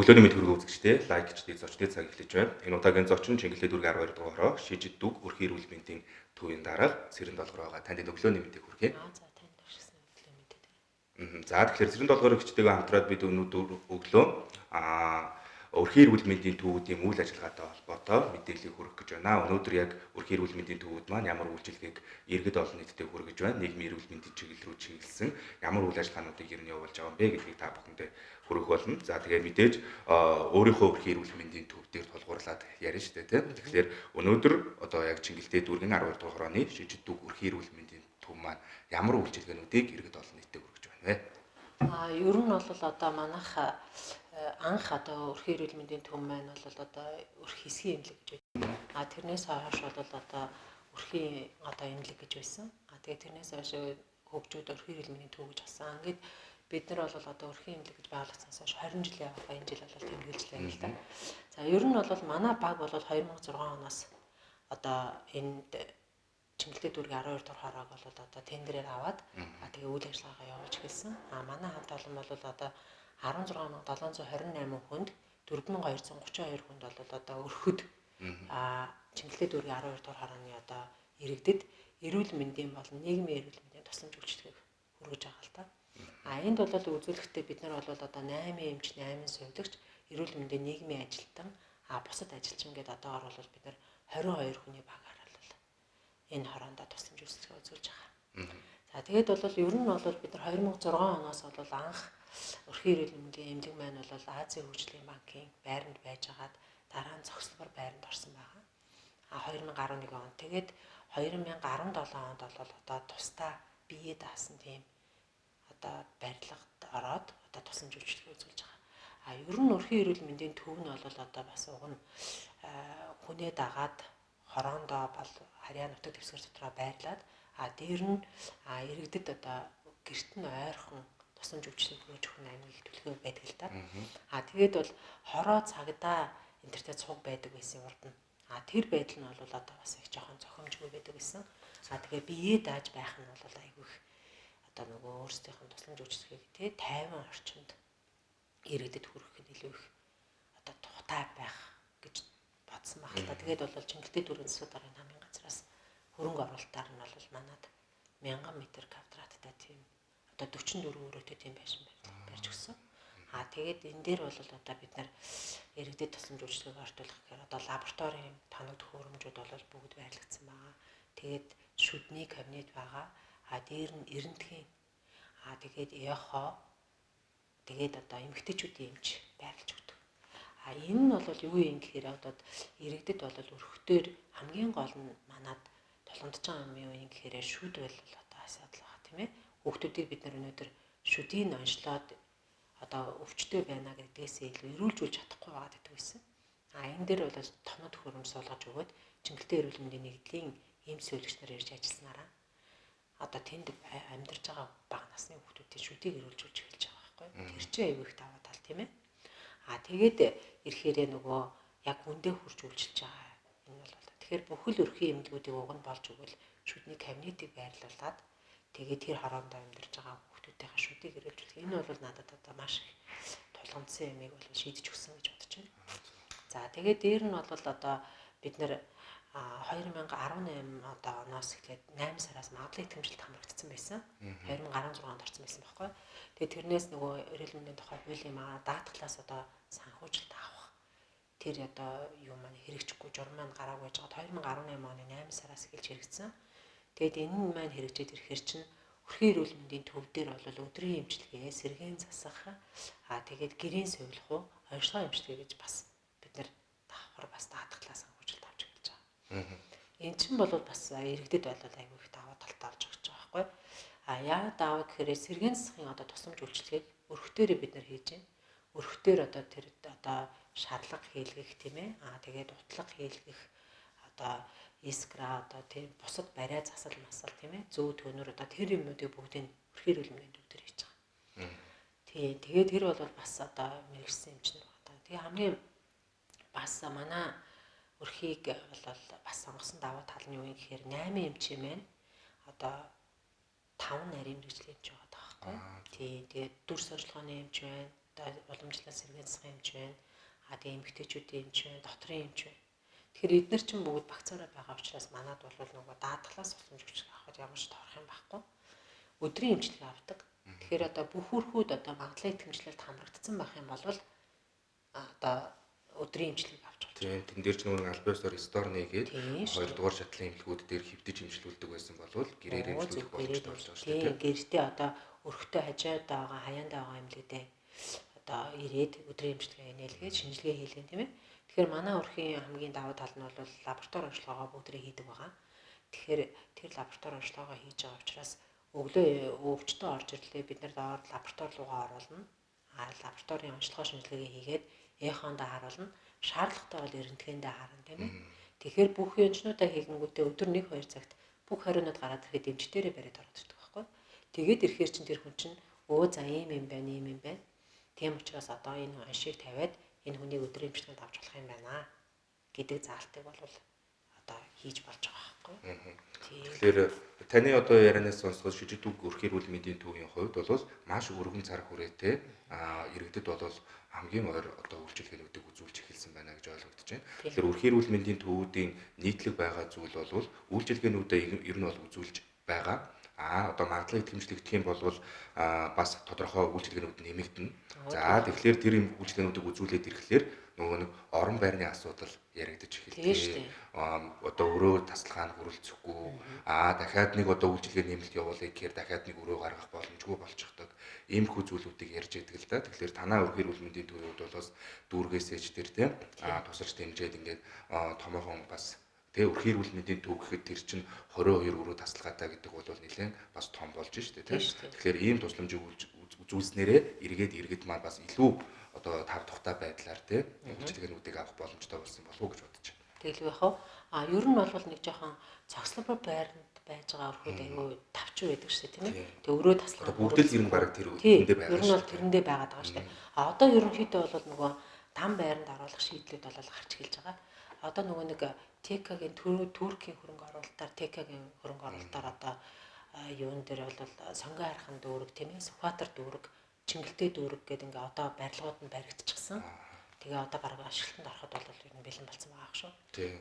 Өглөөний мэд хүрэг үзэгчдээ лайк гэжтэй зочдын цаг эхлэж байна. Энэ удаагийн зочин Чингэлтэй дүүргийн 12 дугаараа шижид дүг өрхийн эрүүл мэндийн төвийн дарга Цэрэн Долгор байгаа. Танд өглөөний мэндийг хүргэе. За танд ашигсан өглөө мэдээ. За тэгэхээр Цэрэн Долгор гэжтэйгээ хамтраад бид өнөөдөр өглөө өрхийн эрүүл мэндийн төвүүдийн үйл ажиллагаатай холбоотой мэдээллийг хүргэх гэж байна. Өнөөдөр яг өрхийн эрүүл мэндийн төвүүд маань ямар үйлчилгээг иргэд олон нийтэд хүргэж байна, нийгмийн эрүүл мэндийн чиглэл рүү чиглэсэн ямар үйл ажиллагаануудыг ер нь явуулж байгаа юм бэ гэдгийг та бүхэндээ хүргэх болно. За тэгээд мэдээж өөрийнхөө өрхийн эрүүл мэндийн төв дээр тулгуурлаад ярина шүү дээ, тийм. Тэгэхээр өнөөдөр одоо яг Чингэлтэй дүүргийн 12 дугаар хорооны шижид дүг өрхийн эрүүл мэндийн төв маань ямар үйлчилгээнүүдийг иргэд олон нийтэд хүргэж байна вэ? Ер нь бол одоо манайх анх одоо өрхийн эрүүл мэндийн төв маань бол одоо өрх хэсгийн эмнэлэг гэж байна. Тэрнээс хойш бол одоо өрхийн одоо эмнэлэг гэж байсан. Тэгээд тэрнээс хойш хөгжөөд өрхийн эрүүл мэндийн төв гэж болсон. Ингээд бид нар бол одоо өрхийн эмнэлэг гэж байгуулагдсанаас хойш 20 жилийн яваа энэ жил бол тэмдэглэж байна л да. За ер нь бол манай баг бол 2006 оноос одоо энд Чингэлтэй дүүргийн 12 дугаар хороог бол одоо тендерээр аваад тэгээ үйл ажиллагаагаа явуулж эхэлсэн. Манай хамт олон бол одоо 16728 хүнд 4232 хүнд бол одоо өрхөд Чингэлтэй дүүргийн 12 дугаар хорооны одоо иргэдэд эрүүл мэндийн болон нийгмийн эрүүл мэндийн тусламж үйлчилгээг хүргэж байгаа л да. Энд бол үзүүлэхдээ бид нар бол одоо 8 эмч, 8 сувилагч, эрүүл мэндийн нийгмийн ажилтан, бусад ажилчин гэдэг одоогоор бол бид нар 22 хүний багаар бол энэ хороонд тусламж үйлчилгээ үзүүлж байгаа. За тэгээд бол ер нь бол бид нар 2006 оноос бол анх өрхийн эрүүл мэндийн эмнэлэг маань бол Азийн хөгжлийн банкын байранд байжгаад дараа нь цогцлбор байранд орсон байгаа. 2011 он. Тэгээд 2017 онд бол одоо тусдаа бие даасан тийм одоо барилгад ороод одоо тусламж үйлчилгээ үзүүлж байгаа. Ер нь өрхийн эрүүл мэндийн төв нь бол одоо бас уг нь хүнээ дагаад хороондоо бол харьяа нутаг дэвсгэр дотроо байрлаад дээр нь иргэдэд одоо гэрт нь ойрхон тусламж үйлчилгээ өгч өгөх аймгийн төлөвлөгөө байдаг л да. Тэгээд бол хороо цагдаа энтертэй цуг байдаг байсан урд нь. Тэр байдал нь бол одоо бас их жоохон зохимжгүй байдаг гэсэн. Тэгээ бие дааж байх нь бол айгүй их одоо нөгөө өөрсдийнх нь тусламж үйлчилгээг тий 50 орчинд иргэдэд хүргэх нь илүү их одоо тухтай байх гэж бодсон баг л та. Тэгээд бол Чингэлтэй дүүргийн засаг даргын хамгийн газраас хөрөнгө оруулалтаар нь бол манад 1000 м квадраттай тийм одоо 44 өрөөтэй тийм байшин барьж өгсөн. Тэгээд энэ дээр бол одоо бид нар иргэдэд тусламж үйлчилгээг ортуулах гэхээр одоо лабораторийн тоног төхөөрөмжүүд бол бүгд байрлагдсан байгаа. Тэгээд шүдний кабинет байгаа. Дээр нь эрентгийн тэгээд эхо тэгээд одоо эмэгтэйчүүдийн эмч байрлаж өгдөг. Энэ нь бол юу юм гэхээр одоо иргэдэд бол өрхтөөр хамгийн гол нь манад тулгамдж байгаа юм юу гэхээр шүд бол одоо асуудал байгаа тийм ээ. Хүүхдүүдийг бид нар өнөөдөр шүдийг онцлоод одоо өвчтөй байна гэдгээсээ илүү эрүүлжүүлж чадахгүй байгаа гэдэг байсан. Энэ дээр бол тоног төхөөрөмж суулгаж өгөөд Чингэлтэй эрүүл мэндийн нэгдлийн эм сувилагч нар ирж ажилласнараа одоо тэнд амьдарч байгаа бага насны хүүхдүүдийн шүдийг эрүүлжүүлж эхэлж байгаа байхгүй. Тэр чинь аюу их даваа тал тийм ээ. Тэгээд ирэхээр нөгөө яг хүндээ хурж үйлчилж байгаа. Энэ бол тэгэхээр бүхэл өрхийн эмнэлгүүдийг уг нь болж өгвөл шүдний кабинетийг байрлуулад тэгээд тэр хороондоо амьдарч байгаа хүүхдүүдийнхээ шүдийг эрүүлжүүлэх. Энэ бол надад одоо маш их тулгамдсан юмыг бол шийдэж өгсөн гэж бодож байна. За тэгээд дээр нь бол одоо бид нэр 2018 одоо оноос эхлээд 8 сараас магадлал итгэмжлэлт хамрагдсан байсан. 2016 онд орсон байсан байхгүй. Тэгээд тэрнээс нөгөө эрүүл мэндийн тухай хуулийн даатгалаас одоо санхүүжилт авах тэр одоо юу маань хэрэгжихгүй журам маань гараагүй байж байгаа 2018 оны 8 сараас эхэлж хэрэгжсэн. Тэгээд энэ маань хэрэгжээд ирэхээр чинь өрхийн эрүүл мэндийн төв дээр бол өдрийн эмчилгээ, сэргээн засах, тэгээд гэрийн сувилах уу, онцлог эмчилгээ гэж бас бид нар давхар бас даатгалаас санхүүжилт авч эхэлж байгаа. Энэ чинь бол бас иргэдэд бол айгүй их даваа талтай болж өгч байгаа байхгүй. Яагаад даваа гэхээр сэргээн засахын одоо тусламж үйлчилгээг өрхтөөрөө бид нар хийж байна. Өрхтөөр одоо тэр одоо шарлага хийлгэх тийм ээ. Тэгээд утлаг хийлгэх одоо искра одоо тийм бусад бариа засал масал тийм ээ. Зөө төнөр одоо тэр юмнуудыг бүгдийг өрхийн эрүүл мэндийн төв дээр хийж байгаа. Тэгээд тэр бол бас одоо мэрэгсэн юм чинь байна. Тэгээ хамгийн бас манай өрхийг бол бас сонгосон даваа тал нь юу юм гэхээр 8 эмчийн маань одоо 5 нарийн мэрэгжлийн эмч байгаа байхгүй. Тэгээд дүр сурталчилгааны эмч байна, одоо уламжлал сэргээн засгийн эмч байна. Тэгээ эмэгтэйчүүдийн эмч байна, доторын эмч байна. Тэгэхээр эдгээр чинь бүгд багцаараа байгаа учраас манад бол нөгөө даатгалаас уламж өгч авахд ямар ч торох юм байхгүй. Өдрийн эмчилгээ авдаг. Тэгэхээр одоо бүх хүүрхүүд одоо магадлал итгэмжлэлд хамрагдсан байх юм бол одоо өдрийн эмчилгээг авч болж байгаа. Тэн дээр ч нөгөө аль биесээр стор нэгээд 2 дугаар шатлын эмнэлгүүд дээр хэвдэж эмчилүүлдэг байсан болвол гэрээр эмчилүүлэх боломжтой болж байгаа шүү дээ. Гэртээ одоо өрхтөө хажууд байгаа, хаяанда байгаа эмнэлэгдээ одоо ирээд өдрийн эмчилгээ нээлгээд шинжилгээ хийлгэн тийм ээ. Тэгэхээр манай өрхийн хамгийн давуу тал нь бол лаборатори ажиллагаагаа бүгдээ хийдэг байгаа. Тэгэхээр тэр лаборатори ажиллагаагаа хийж байгаа учраас өглөө өвчтөн орж ирлээ бид нар доор лаборатори руугаа оруулна. Лабораторийн онцлогоо шинжилгээгээ хийгээд эхондоо харуулна. Шаардлагатай бол эрентгээндээ харна тийм ээ. Тэгэхээр бүх юмчнуудаа хийгэнгүүтээ өдөр 1-2 цагт бүх хариунууд гараад ирэхэд эмчтэрээ бариад ороод ирдэг байхгүй. Тэгээд ирэхээр чинь тэр хүн чинь за ийм юм байна, ийм юм байна. Тийм учраас одоо энэ аншийг тавиад энэ хүнийг өдрийн эмчилгээнд авч болох юм байна гэдэг заалтыг бол одоо хийж болж байгаа байхгүй. Тэгэхээр таны одоо ярианаас сонсгол шижигдүг өрх эрүүл мэндийн төвийн хувьд бол маш өргөн цар хүрээтэй иргэдэд бол хамгийн ойр одоо үйлчилгээнүүдийг үзүүлж эхэлсэн байна гэж ойлгогдож байна. Тэгэхээр өрх эрүүл мэндийн төвүүдийн нийтлэг байгаа зүйл бол үйлчилгээнүүдэд ер нь бол үзүүлж байгаа. Одоо магадлал итгэмжлэгдэх юм бол бас тодорхой үйлчилгээнүүд нэмэгдэнэ. За тэгэхээр тэр юм үйлчилгээнүүдийг үзүүлээд ирэхлээр нөгөө нэг орон байрны асуудал яригдаж эхэлдэг. Одоо өрөө таслахаа хүрэлцэхгүй. Дахиад нэг одоо үйлчилгээ нэмэлт явуулъя гэхээр дахиад нэг өрөө гаргах боломжгүй болчихдог. Иймэрхүү зүйлүүдийг ярьж идэг л да. Тэгэхээр танаа өрх эрүүл мэндийн төвүүд бол бас дүүргээс ээж тэр тийм тусарч дэмжиж ингээд томоохон бас өрх эрүүл мэндийн төв гэхэд тэр чинь 22 өрөө тасалгаатай гэдэг бол нэлээд бас том болж штэ тийм. Тэгэхээр ийм тусламжийг үзүүлснээрээ иргэд маань бас илүү одоо тав тухтай байдлаар тийм үйлчилгээнүүдийг авах боломжтой болсон болов уу гэж бодож байна. Тэгэл байх уу? Ер нь бол нэг жоохон цогцлбор байранд байж байгаа өрхүүд аюу тавчуу байдаг шүү дээ тийм ээ. Тэг өрөө таслах бүгд л ер нь баг тэр үндэ байгаа. Ер нь бол тэрэндээ байгаад байгаа шүү дээ. Одоо ерөнхийдөө бол нөгөө там байранд оруулах шийдлүүд бол гарч эхэлж байгаа. Одоо нөгөө нэг ТК-гийн Туркийн хөрөнгө оруулалтаар ТК-гийн хөрөнгө оруулалтаар одоо юун дээр бол сонгоо харахын дүүрэг тийм ээ, Сүхбаатар дүүрэг, Чингэлтэй дүүрэг гэдэг ингээ одоо барилгууд нь баригдчихсан. Тэгээ одоо бараг ашиглалтанд ороход бол ер нь бэлэн болсон байгаа шүү.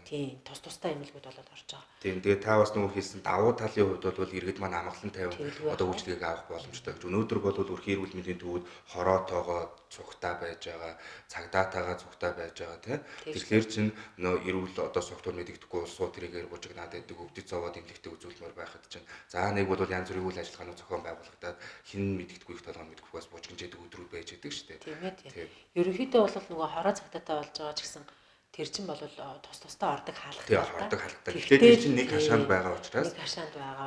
Тийм, тустай эмнэлгүүд бол орж байгаа. Тийм, тэгээ та бас нөгөө хэлсэн давуу талын хувьд бол иргэд маань амгалан тайван одоо үйлчлэгийг авах боломжтой гэж. Өнөөдөр бол өрх эрүүл мэндийн төвүүд хороотоогоо цугтаа байж байгаа, цагдаатайгаа цугтаа байж байгаа тийм. Тэгэхээр чин нөө эрүүл одоо согтуур мэдэгдэхгүй улсууд тэрийгээр бужигнаад байдаг өвдөж зовоод эмнэлэгтээ үзүүлмээр байхад чинь за нэг бол янз бүрийн үйл ажиллагааны зохион байгуулагдаад хин мэдэгдэхгүй их толгойн мэдэгдэхгүй бас бужигнжээдэг өдрүүд байж байдаг шүү дээ. Тийм ээ. Ерөнхийдөө бол нөгөө хороо цагдаатай болж байгаа ч гэсэн тэр чинь бол тустай ордог хаалгатай. Тийм ордог хаалгатай. Тэгэхээр тэр чинь нэг хашаанд байгаа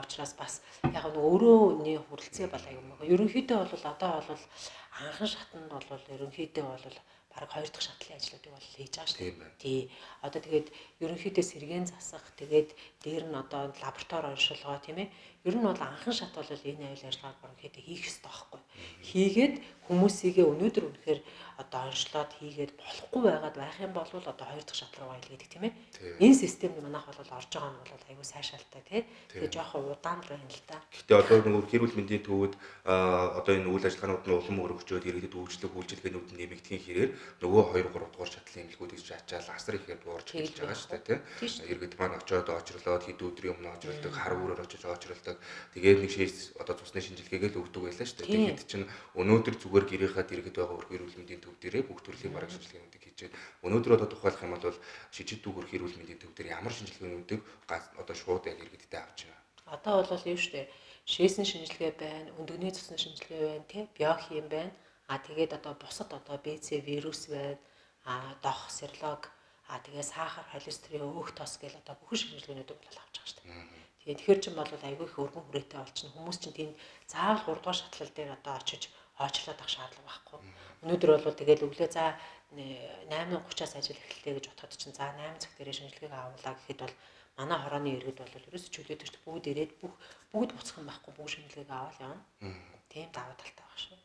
учраас бас яг нь өөрөөний хүрэлцээ бол аюу. Ерөнхийдөө бол одоо бол анхан шатнд бол ерөнхийдөө бол бараг 2 дахь шатлын ажлуудыг бол хийж байгаа шүү дээ. Тий. Одоо тэгээд ерөнхийдөө сэргээн засах, тэгээд дээр нь одоо лаборатори онцлогоо тийм ээ. Ер нь бол анхан шат бол энэ аюул ажиллагааг ерөнхийдөө хийх ёстой байхгүй. Хийгээд хүмүүсийгээ өнөөдөр үнэхээр одоо онцлоод хийгээд болохгүй байгаад байх юм бол одоо 2 дахь шат руу илгээдэг тийм ээ. Энэ системд манайх бол орж байгаа нь бол аюу сайшаалтай тий. Тэгээд жоохон удаан л байна л да. Гэтэ одоо нөгөө эрүүл мэндийн төвүүд одоо энэ үйл ажиллагаанууд нь улам өргөжөөд иргэдэд үйлчлэгээнүүд нь нэмэгдэхийн хэрээр нөгөө 2 3 дугаар шатлын эмнэлгүүдийг чаачаал асар ихээр буурч эхэлж байгаа шүү дээ тий. Иргэд маань очиод очрлоод хэд өдрийн өмнө очролдог, хар үүрээр очиж очролдог. Тэгээд нэг шээс одоо цусны шинжилгээгээ л өгдөг байлаа шүү дээ. Тэгэхэд чинь өнөөдөр зүгээр гэрийнхаа иргэд байгаа өрх эрүүл мэндийн төв дээрээ бүх төрлийн бараг шинжилгээнүүдийг хийжээд өнөөдөр одоо тухайлах юм бол шижигдүг өрх эрүүл мэндийн төв дээр ямар шинжилгээнүүдийг одоо шууд яг иргэдтэй авч байна. Одоо бол юм шүү дээ. Шээсний шинжилгээ байна, өндөгний цусны шинжилгээ байна, тий, биохим байна. Тэгээд одоо бусад одоо БЦ вирус байна. Дох, серлог, тэгээ сахар, холестерин, өөх тос гэл одоо бүх шинжилгээнүүдийг бол авч байгаа шүү дээ. Тэгэхээр чин бол айгүй их өргөн хүрээтэй болчихно. Хүмүүс чинь тийм заавал 3 дугаар шатлал дээр одоо очиж очрлоод авах шаардлага байхгүй. Өнөөдөр бол тэгээд өглөө за 8:30-аас ажил эхэллээ гэж бодоход чинь за 8 цаг дээрээ шинжилгээг авуулаа гэхэд бол манай хорооны иргэд бол ерөөсөж чөлөөдөж бүгд ирээд бүгд буцах юм байхгүй бүгд шинжилгээг аваад явна. Тийм давуу талтай баг шүү.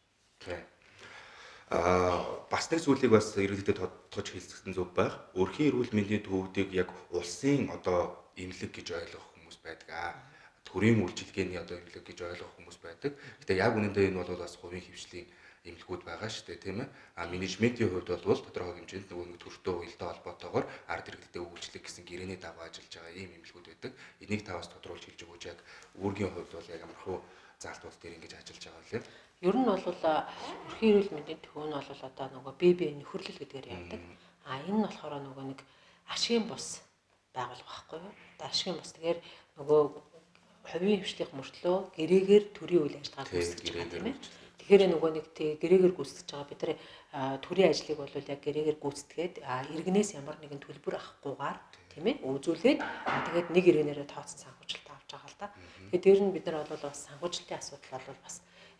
Бас нэг зүйлийг бас иргэдэд тодтогч хэлсэн зөв байх. Өрхийн эрүүл мэндийн төвүүдийг яг улсын одоо эмнэлэг гэж ойлгох хүмүүс байдаг. Төрийн үйлчилгээний одоо эмнэлэг гэж ойлгох хүмүүс байдаг. Гэтэ яг үнэндээ энэ бол бас хувийн хвшлийн эмнэлгүүд байгаа шүү дээ, тийм ээ. Менежментийн хувьд бол тодорхой хэмжээнд нөгөө нэг төрөлтөө уялдаа холбоотойгоор ард иргэдэд үйлчлэх гэсэн гэрээний дагуу ажиллаж байгаа ийм эмнэлгүүд байдаг. Энийг таваас тодруулж хэлж өгөөч, яг үүргийн хувьд бол яг амархуу заалтууд дээр ингэж ажиллаж байгаа үлээ. Ер нь бол өрхийн эрүүл мэндийн төвөө нь бол одоо нөгөө бие биеийн нөхөрлөл гэдгээр явдаг. Энэ нь болохоор нөгөө нэг ашигын бус байгуулга байхгүй юу? Ашигын бус тэгэхээр нөгөө хувийн хвшлийнх мөртлөө гэрээгээр төрийн үйл ажиллагааг гүйцэтгэж байгаа тийм ээ. Тэгэхээр нөгөө нэг гэрээгээр гүйцэтгэж байгаа бид нар төрийн ажлыг бол яг гэрээгээр гүйцэтгээд иргэнээс ямар нэгэн төлбөр авахгүйгээр тийм ээ үзүүлээд тэгээд нэг иргэнээрээ тооцсон санхүүжилт авч байгаа л да. Тэгээд дээр нь бид нар бол бас санхүүжилтийн асуудал бол бас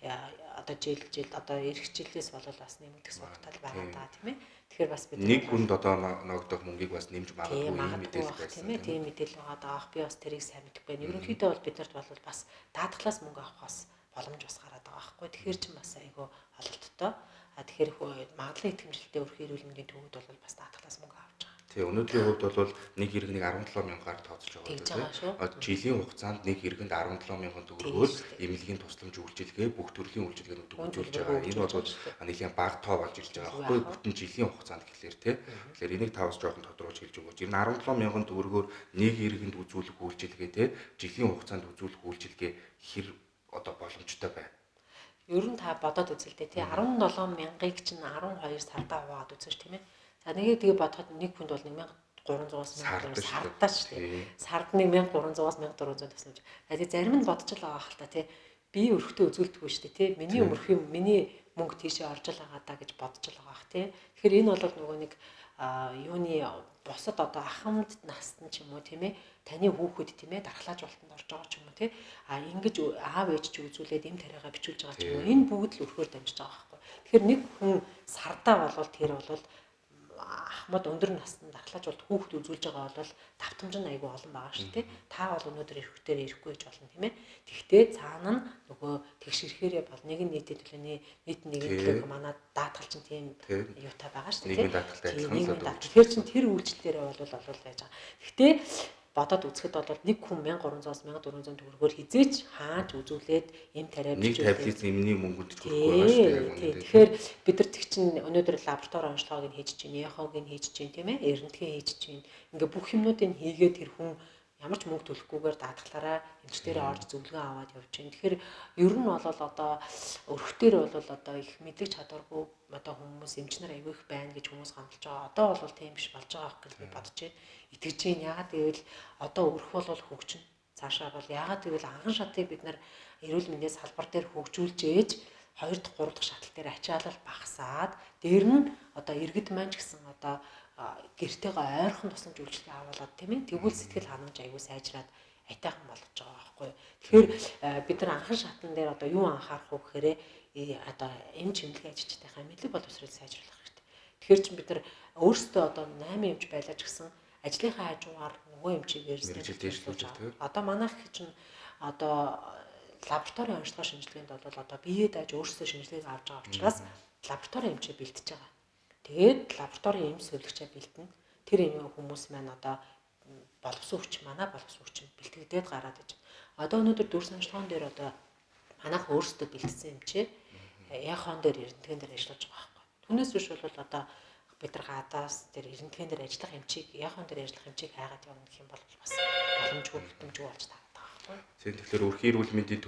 одоо жил одоо эх жилээс бол бас нэмэгдэх сургалтал байгаа даа тийм ээ. Тэгэхээр бас бид нэг хүнд одоо ногдох мөнгийг бас нэмж магадгүй юм мэдээлэл байсан тийм ээ. Тийм мэдээлэл байгаа даа. Би бас тэрийг сайн мэдэхгүй байна. Ерөнхийдөө бол бид нарт бол бас даатгалаас мөнгө авахаас боломж бас гараад байгаа байхгүй. Тэгэхээр ч бас айгүй ололттой. Тэгэхээр магадлал итгэмжлэлтэй өрхийн эрүүл мэндийн төвүүд бол бас даатгалаас мөнгө авч байгаа. Тэгээ өнөөдрийн хувьд бол нэг иргэнийг 17 мянгаар тооцож байгаа тийм. Жилийн хугацаанд нэг иргэнд 17 мянган төгрөгөөр эмнэлгийн тусламж үйлчилгээ бүх төрлийн үйлчилгээнүүд өгүүлж байгаа. Энэ бол нэлийн бага тоо болж ирж байгаа байхгүй бүтэн жилийн хугацаанд гэхлээр тийм. Тэгэхээр энийг тавс жоохон тодруулж хэлж өгөөч. Энэ 17 мянган төгрөгөөр нэг иргэнд үзүүлэх үйлчилгээ тийм жилийн хугацаанд үзүүлэх үйлчилгээ хэр одоо боломжтой байна. Ер нь та бодоод үзэлтэй тий 17 мянгаыг чинь 12 сардаа хуваагаад үзэж тийм ээ. За нэгийг тэгээ бодоход нэг хүнд бол 1300-аас 1400 сардаа шүү дээ. Сард 1300-аас 1400 тасалж. Тэгээ зарим нь бодож л байгаа хэл та тий. Би өрхтөө үзүүлдэггүй шүү дээ тий. Миний миний мөнгө тийшээ орж л байгаа даа гэж бодож л байгаа х тий. Тэгэхээр энэ бол нөгөө нэг юуны босод одоо ахмад настан ч юм уу тийм ээ. Таны хүүхэд тийм ээ дархлаажуулалтанд орж байгаа ч юм уу тий. Ингэж аав ээж ч үзүүлээд эм тариагаа бичүүлж байгаа ч юм уу. Энэ бүгд л өрхөөр дамжиж байгаа байхгүй. Тэгэхээр нэг хүн сардаа болвол тэр бол ахмад өндөр наснд дархлаажуулалт хүүхэд үзүүлж байгаа бол давтамж нь айгүй олон байгаа шүү дээ. Та бол өнөөдөр ирэхгээр ирэхгүй гэж болно тийм ээ. Тэгвэл цаана нь нөгөө тэгш ирэхээрээ бол нэгэн нийтийн төлөөний нийт нэгэн төлөв манай даатгал чинь тийм юутай байгаа шүү дээ. Нийгмийн даатгалтай адилхан л. Тэгэхээр чин тэр үйлчлэлээрээ бол байж байгаа. Гэхдээ бодоод үзэхэд бол нэг хүн 1300-аас 1400 төгрөгөөр хизээч хаач үзүүлээд эм тариа бичүүлээд нэг тавилын эмний мөнгөнд хүрхгүй байгаа шүү дээ. Тэгэхээр бид нар тэг чинь өнөөдөр лаборатори онцлогоог нь хийж чинь, яхог нь хийж чинь тийм ээ, эрдэнэтгээ хийж чинь. Ингээ бүх юмнуудыг хийгээд тэр хүн ямар ч мөнгө төлөхгүйгээр даатгалаараа эмчтэрээ орж зөвлөгөө аваад явж байна. Тэгэхээр ер нь бол одоо өрхтөр бол одоо их мэдлэг чадваргүй одоо хүмүүс эмч нар аягүй их байна гэж хүмүүс хандж байгаа. Одоо бол тийм биш болж байгаа гэж би бодож байна. Итгэж чинь яагаад гэвэл одоо өрх бол хөгжинэ. Цаашаа бол яагаад гэвэл анхан шатыг бид нар эрүүл мэндийн салбар дээр хөгжүүлж ээж 2 дахь 3 дахь шатал дээр ачаалал багасаад дээр нь одоо иргэд маань ч гэсэн одоо гэртээгээ ойрхон тусламж үйлчлэгээ аваад тийм ээ тэгвэл сэтгэл ханамж аягүй сайжраад айтайхан болж байгаа байхгүй. Тэгэхээр бид нар анхан шатан дээр одоо юу анхаарах вэ гэхээр одоо эмч эмнэлгийн ажилчдынхаа мэдлэг боловсрол сайжруулах хэрэгтэй. Тэгэхээр чинь бид нар өөрсдөө одоо 8 эмч байлаа ч гэсэн ажлынхаа хажуугаар нөгөө эмчийг эрсдэлж одоо манайх чинь одоо лабораторийн онцлогоо шинжилгээнд бол одоо бие дааж өөрсдөө шинжилгээг авч байгаа учраас лабораторийн эмчээ бэлтэж байгаа. Тэгээд лабораторийн эмч зөвлөгчөө бэлтэнэ. Тэр энэ хүмүүс маань одоо боловсон хүч манай боловсон хүч бэлтгэдээд гараад иж. Одоо өнөөдөр дүр санчлагын дээр одоо манайх өөрсдөө бэлтсэн эмчээ яахан дээр эрдэнэтхэн дээр ажиллаж байгаа байхгүй. Түүнээс биш бол одоо бид нар гадаас тэр эрдэнэтхэн дээр ажиллах эмчийг яахан дээр ажиллах эмчийг хайгаад явна гэх юм бол бас боломжгүй бүтэмжгүй болж таа. Тэгэхээр өрхийн эрүүл мэндийн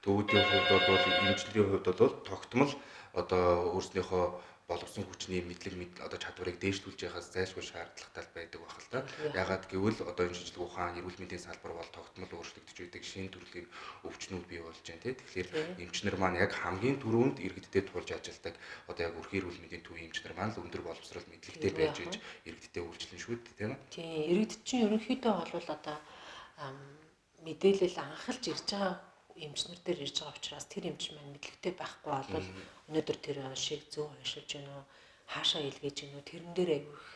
төвүүдийн хувьд бол эмчилгээний хувьд бол тогтмол одоо өөрснийхөө боловсон хүчний мэдлэг одоо чадварыг дээшлүүлж яхаас зайлшгүй шаардлагатай байдаг байх л та. Ягаад гэвэл одоо энэ шинжилгээ ухаан эрүүл мэндийн салбар бол тогтмол өөрчлөгдөж байдаг шинэ төрлийн өвчнүүд бий болж байна тийм. Тэгэхээр эмчнэр маань яг хамгийн түрүүнд иргэдтэй тулж ажилладаг одоо яг өрхийн эрүүл мэндийн төвийн эмчнэр маань л өндөр боловсрол мэдлэгтэй байж иж иргэдтэй үйлчлэн шүү дээ тийм. Тийм иргэд чинь ерөнхийдөө бол одоо мэдээлэл анхалж ирж байгаа эмчнэр дээр ирж байгаа учраас тэр эмч маань мэдлэгтэй байхгүй бол өнөөдөр тэр шиг зөв уншилж гэнэ үү хаашаа илгээж гэнэ үү тэрэн дээр айвих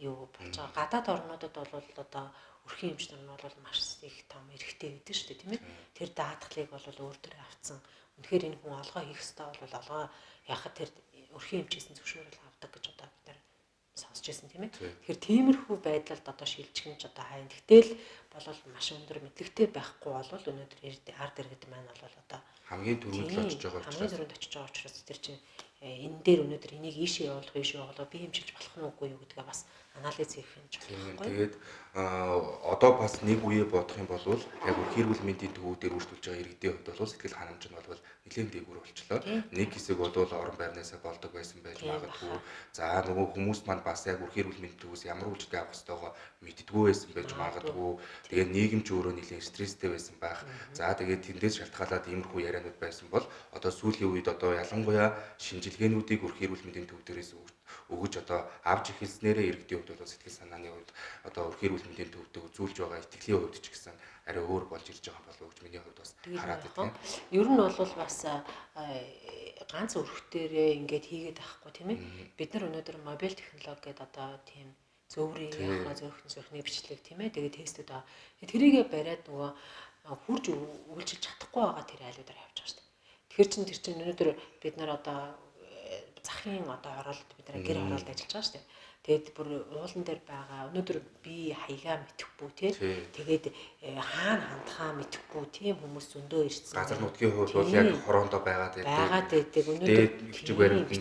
юу болж байгаа. Гадаад орнуудад бол одоо өрхийн эмчнэр нь бол маш их том эрхтэй гэдэг шүү дээ тийм ээ. Тэр даатгалыг бол өөр төр авцсан. Үнэхээр энэ хүн олгоо хийх ёстой бол олгоо яхад тэр өрхийн эмчээс зөвшөөрөл авдаг гэж одоо бид нар сонсч байсан тийм ээ. Тэгэхээр тиймэрхүү байдлаар одоо шилжих нь ч одоо хайн. Гэтэл болол маш өндөр мэдлэгтэй байхгүй бол өнөөдөр ард иргэд маань бол одоо хамгийн түрүүнд л очиж байгаа учраас хамгийн түрүүнд очиж байгаа учраас тэр чинь энэ дээр өнөөдөр энийг ийшээ явуулах би хэмжилж болох нь үгүй юу гэдгээ бас анализ хийх нь чухал байхгүй. Тэгээд одоо бас нэг үе бодох юм бол яг өрх эрүүл мэндийн төвүүдээр үйлчлүүлж байгаа иргэдийн хувьд бол сэтгэл ханамж нь бол нэлээд дээгүүр болчлоо. Нэг хэсэг бол орон байрнаасаа болдог байсан байж магадгүй. За нөгөө хүмүүс маань бас яг өрх эрүүл мэндийн төвөөс ямар үйлчлэг авах ёстойгоо мэддэггүй байсан байж магадгүй. Тэгээд нийгэмч өөрөө нэлээд стресстэй байсан байх. За тэгээд тэндээс шалтгаалаад иймэрхүү яриануд байсан бол одоо сүүлийн үед одоо ялангуяа шинжилгээнүүдийг өрх эрүүл мэндийн төв дээрээс өгөж одоо авч эхэлснээрээ иргэдийн хувьд бол сэтгэл санааны хувьд одоо өрх эрүүл мэндийн төвдөө үзүүлж байгаа итгэлийн хувьд ч гэсэн арай өөр болж ирж байгаа болов уу гэж миний хувьд бас хараад байна. Ер нь бол бас ганц өрхтөрөө ингээд хийгээд байхгүй тийм ээ. Бид нар өнөөдөр мобиль технологи гэдэг одоо тийм зөврийн яхаа зөрхний бичлэг тийм ээ. Тэгээд тестүүд аа. Тэрийгэ бариад нөгөө хурж үйлчилж чадахгүй байгаа тэр айлуудаар явж байгаа шүү дээ. Тэгэхээр тэр чинь өнөөдөр бид нар одоо захын одоо оролт бид нар гэр оролт ажиллаж байгаа шүү дээ. Тэгээд бүр уулан дээр байгаа өнөөдөр би хаягаа мэдхгүй тий. Тэгээд хаана хандхаа мэдхгүй тийм хүмүүс зөндөө ирсэн. Газар нутгийн хувьд бол яг хороондоо байгаад байдаг. Өнөөдөр бичиг баримт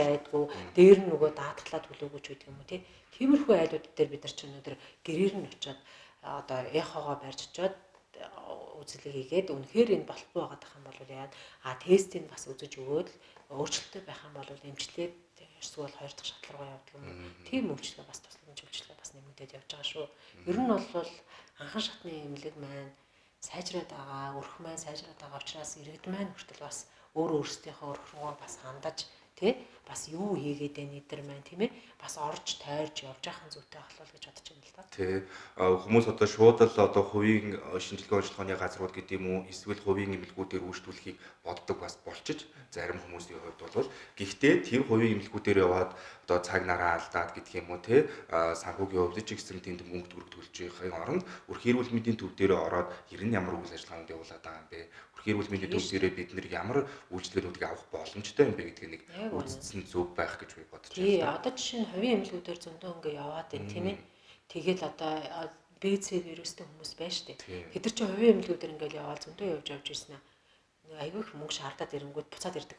байдгүй. Дээр нь нөгөө даатгалаа төлөөгөөч гэдэг юм уу тий. Тиймэрхүү айлууд дээр бид нар ч өнөөдөр гэрээр нь очиод одоо эхогоо барьж очиод үзлэг хийгээд үнэхээр энэ болохгүй байгаа юм бол яад тестийг бас үзэж өгөөд өөрчлөлттэй байх юм бол эмчилээд эсвэл хоёр дахь шатлал руу явдаг юм. Тийм үйлчлэгээ бас тусламж үйлчлэгээ бас нэмэгдээд явж байгаа шүү. Ер нь бол анхан шатны эмнэлэг маань сайжраад байгаа, өрх маань сайжраад байгаа учраас иргэд маань хүртэл бас өөрсдийнхөө өрх рүүгээ бас хандаж тий бас юу хийгээд байна эдэр маань тийм ээ бас орж тойрж явж ахын зүйтэй болов гэж бодож байна л да. Тий хүмүүс одоо шууд л одоо хувийн шинжилгээ ажиллагооны газрууд гэдэг юм уу эсвэл хувийн эмнэлгүүдээр үйлчлүүлэхийг боддог бас болчих зарим хүмүүсийн хувьд бол гэхдээ тэр хувийн эмнэлгүүдээр яваад одоо цаг нараа алдаад гэдэг юм уу тий санхүүгийн хувьд ч гэсэн тэнд мөнгө төгрөг төлж байхын оронд өрх эрүүл мэндийн төв дээрээ ороод ер нь ямар үйл ажиллагаанд явуулаад байгаа юм бэ? Өрх эрүүл мэндийн төв дээрээ бид нэр ямар үйлчлэгүүдийг авах боломжтой юм бэ гэдгийг нэг үзсэн зөв байх гэж би бодож байна. Тий одоо жишээ нь хувийн эмнэлгүүдээр зөндөө ингээ яваад байна тийм ээ. Тэгэл одоо БЦ вирустэй хүмүүс байна шүү дээ. Тэд нар чи хувийн эмнэлгүүдээр ингээл яваад зөндөө явж ирсэн аа. Айгүй их мөнгө шаардаад ирэнгүүт буцаад ирдэг.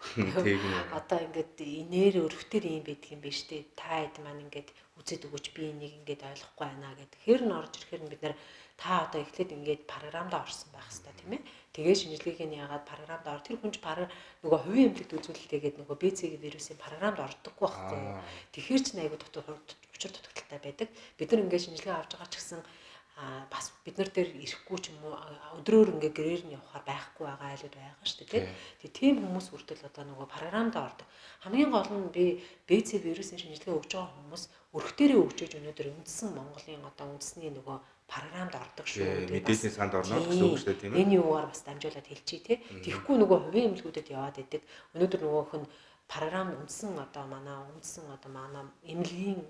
Одоо ингээд инээр өрхтөр юм байдаг юм биш үү? Та хэд маань ингээд үзээд өгөөч би энийг ингээд ойлгохгүй байна гэдэг. Тэгэхээр нь орж ирэхээр бид нар та одоо эхлээд ингээд програмд орсон байх хэрэгтэй тийм ээ. Тэгээ шинжилгээг нь яагаад програмд ор тэр хүнч нөгөө хувийн эмнэлэгт үзүүлэлтэйгээд нөгөө БЦ вирусын програмд ордоггүй байхгүй юу? Тэгэхээр ч айгүй учир дутагдaltaй байдаг. Бид нар ингээд шинжилгээ авч байгаа ч гэсэн бас бид нар дээр ирэхгүй ч юм уу өдрөөр ингээ гэрээр нь явахаар байхгүй байгаа айлууд байгаа шүү дээ тийм хүмүүс хүртэл одоо нөгөө програмд ордог. Хамгийн гол нь би БЦ вирусын шинжилгээ өгж байгаа хүмүүс өрхтөрөө өгчөөж өнөөдөр үндсэн Монголын одоо үндэсний нөгөө програмд ордог шүү. Мэдээллийн санд орно гэсэн үг шүү дээ тийм ээ. Энэ юугаар бас дамжуулаад хэлчихье тий. Тэгэхгүй нөгөө хувийн эмнэлгүүдэд яваад идэг. Өнөөдөр нөгөөх нь програм үндсэн одоо манай эмнэлгийн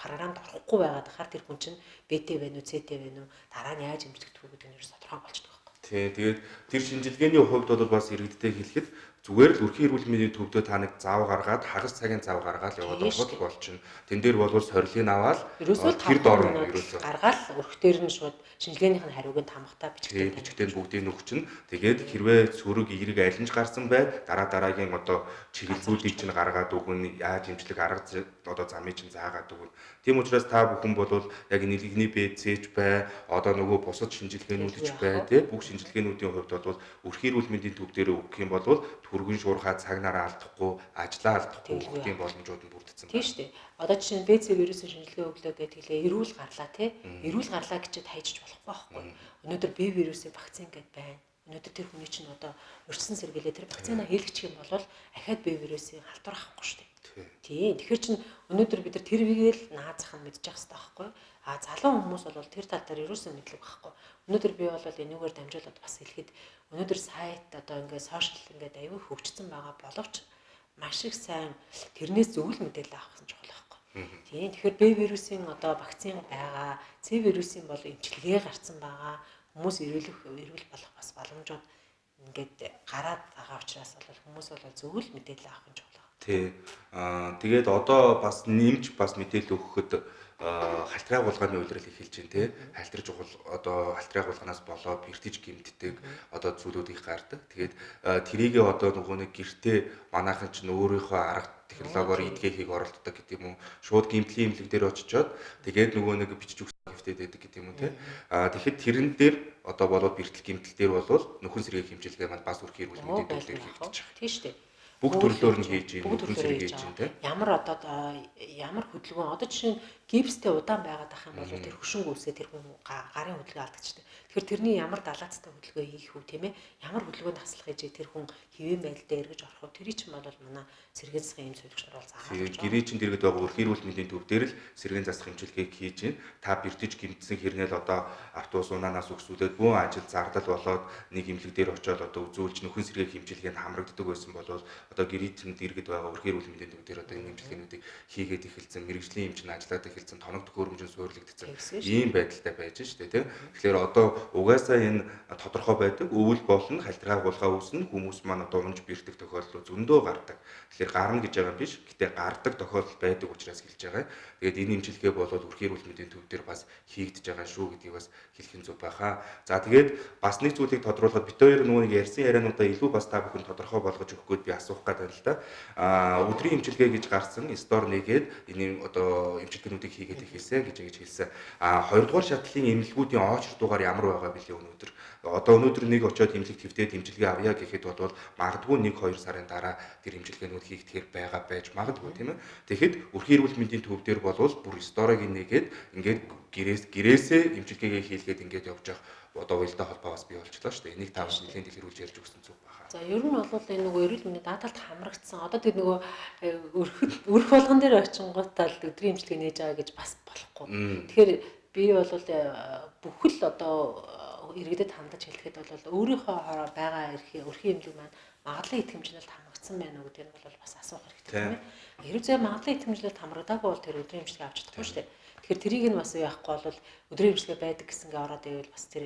програмд орохгүй байгаад хахаар тэр хүн чинь БТ вэ нү ЦТ вэ нү дараа нь яаж эмчилдэг вэ гэдэг нь ерөөс тодорхой болчихдог байхгүй. Тий, тэгээд тэр шинжилгээний хувьд бол бас иргэдтэй хэлэхэд зүгээр л өрхийн эрүүл мэндийн төвдөө та нэг зав гаргаад хагас цагийн зав гаргаад яваад авах болчихно. Тэн дээр бол сорилыг аваад тэр дор нь гаргаад өрхтөр нь шууд шинжилгээнийх нь хариуг нь тамхтаа бичгтээ бүгдийг нөгчнө. Тэгээд хэрвээ сөрөг эерэг айлнж гарсан бай дараагийн одоо чиглэлүүдийг чинь гаргаад өгнө. Яаж эмчлэг арга одоо замыг чинь заагаад өгнө. Тийм учраас та бүхэн бол яг нийлэгний БЦ-ч бай, одоо нөгөө бусад шинжилгээнүүд ч бай, тий бүх шинжилгээнүүдийн хувьд бол өрхийн эрүүл мэндийн төв дээр өгөх юм бол түргэн шуурхаа цаг нараа алдахгүй, ажлаа алдахгүй өгөх боломжууд нь бүрдсэн байна. Тийм шүү дээ. Одоо жишээ нь БЦ вирусын шинжилгээ өглөө гэдгэлээ эрүүл гарлаа тий. Эрүүл гарлаа гэчихэд хайжиж болохгүй байхгүй. Өнөөдөр Б вирусын вакцин гэдээ байна. Өнөөдөр тэр хүний чинь одоо урьдчилан сэргийлээ тэр вакцина хийлгчих юм бол ахаад Б вирусын халдвар авахгүй шүү дээ. Тийм. Тэгэхээр чинь өнөөдөр бид нар тэрвгээл наазах нь мэдчих хэвээр байхгүй. Залуу хүмүүс бол тэр тал дээр ерөөсөө мэдлэг байхгүй. Өнөөдөр би бол энүүгээр дамжуулаад бас хэлэхэд өнөөдөр сайт одоо ингээд сошиал ингээд аюул хөгжсөн байгаа боловч маш их сайн тэрнээс зөвлөл мэдээлэл авах нь чухал байхгүй. Тийм. Тэгэхээр Б вирусын одоо вакцин байгаа, С вирусын бол эмчилгээ гарцсан байгаа. Хүмүүс эрүүл болох бас боломжууд ингээд гараад байгаа учраас бол хүмүүс бол зөвлөл мэдээлэл авах нь чухал. Тий. Тэгээд одоо бас нэмж бас мэдээлэл өгөхөд халтрын агуулгын үйлрэл эхэлж байна тий. Халтрж одоо халтрын агуулганаас болоод бэртэж гимтдэг одоо зүйлүүд их гардаг. Тэгээд тэрийгээ одоо нөгөө нэг гэртээ манайхан ч өөрийнхөө арга технологиор идгээхийг оролддог гэдэг юм уу. Шууд гимтлийн имлэг дээр очичоод тэгээд нөгөө нэг бичиж өгсөн хэвтээд байдаг гэдэг юм уу тий. Тэгэхэд тэрэн дээр одоо болоод бэртэл гимтэл дээр болвол нөхөн сэргийн хэмжээлгээ маань бас үрхий эрүүл мэндийн төвлөр хийгдэж байгаа. Тийм шүү дээ. Бүх төрлөөр нь хийж ийм бүгд нөхөн сэргийг хийж байна тий. Ямар хөдөлгөөн одоо жишээ нь гипстэй удаан байгаад ах юм бол тэр хөшинг үсээ тэр хүн гарын хөдөлгөөн алдчихдаг. Тэгэхээр тэрний ямар далаацтай хөдөлгөөн хийх үү тийм ээ? Ямар хөдөлгөөнд хаслах гэж тэр хүн хэвэн байдалд эргэж орох уу? Тэрий чинь бол манай сэргийн засгийн эм солигч нар бол зааж. Гэрээ чин дэргэд байгаа өрх эрүүл мэндийн төв дээр л сэргийн засах хэмжүүлгийг хийж байна. Та бэртэж гимтсэн хэрнээл одоо автобус унаанаас өгсүүлээд бүх ажил зардал болоод нэг имлэг дээр очиод одоо үзүүлж нөхөн сэргийн хэмжүүлгээнд хамрагддаг байсан бол одоо гэрээ чин дэргэд байгаа өрх эрүүл мэндийн төв дээр одоо энэ хэмжүүлгээнүүдийг хийгээд эхэлсэн, мэрэгжлийн эмчийн ажиллаад эхэлсэн, тоног төхөөрөмжөнд суурилагдсан ийм байдалтай байж штэ тий. Тэгэхээр одоо угаасаа энэ тодорхой байдаг өвөл болно, халтраа агуулгаа үүснэ, хүмүүс маань одоо унж бэртэх тохиолдол зөндөө гардаг. Тэгэхээр гарна гэж байгаа юм биш. Гэтэ гардаг тохиолдол байдаг учраас хэлж байгаа. Тэгээд энэ имчилгээ болоод өрх эрүүл мэндийн төв дээр бас хийгдэж байгаа шүү гэдгийг бас хэлхэн зүг байхаа. За тэгээд бас нэг зүйлийг тодруулахад бит хоёр нөгөө нэг ярьсан яриануудаа илүү бас та бүхэн тодорхой болгож өгөх гээд би асуух гэдэг юм л да. Өдрийн имчилгээ гэж гарсан стор нэгээд энэ одоо имчилгээнүүдийг хийгээд эхэлсэн гэж хэлсэн. Хоёрдугаар шатлалын эмнэлгүүдийн очрдуугаар ямар байгаа бэлээ өнөөдөр. Одоо өнөөдөр нэг очиод имлэг твтээд имчилгээ авъя гэхэд бол магадгүй 1-2 сарын дараа тэр имчилгээнүүд хийгдэхэр байгаа байж магадгүй тийм ээ. Тэгэхэд өрх эрүүл мэндийн төв дээр болвол бүр сторыг нэгээд ингээд гэрээсээ имчилгээгээ хийлгээд ингээд явж явах одоо уялдаа холбоо бас бий болчихлоо шүү дээ. Энийг та бас нэлээд дэлгэрүүлж ярьж өгсөн зүг байна. За ер нь бол энэ нөгөө эрүүл мэндийн даатгалд хамрагдсан. Одоо тэр нөгөө өрх болгон дээр очингуудаа л өдрийн имчилгээ нээж байгаа гэж бас болохгүй. Тэгэхээр би бол бүхэл одоо иргэдэд хандаж хэлэхэд бол өөрийнхөө байгаа өрхийн имлэг маань магадлан итгэмжлэлд хамрагдсан байна уу гэдэг нь бол бас асуух хэрэгтэй тийм ээ. Хэрвээ зөв магадлан итгэмжлэлд хамрагдаагүй бол тэр өдрийн имчилгээ авч чадахгүй шүү дээ. Тэгэхээр тэрийг нь бас яахгүй бол өдрийн имчилгээ байдаг гэсэнгээ ороод ивэл бас тэр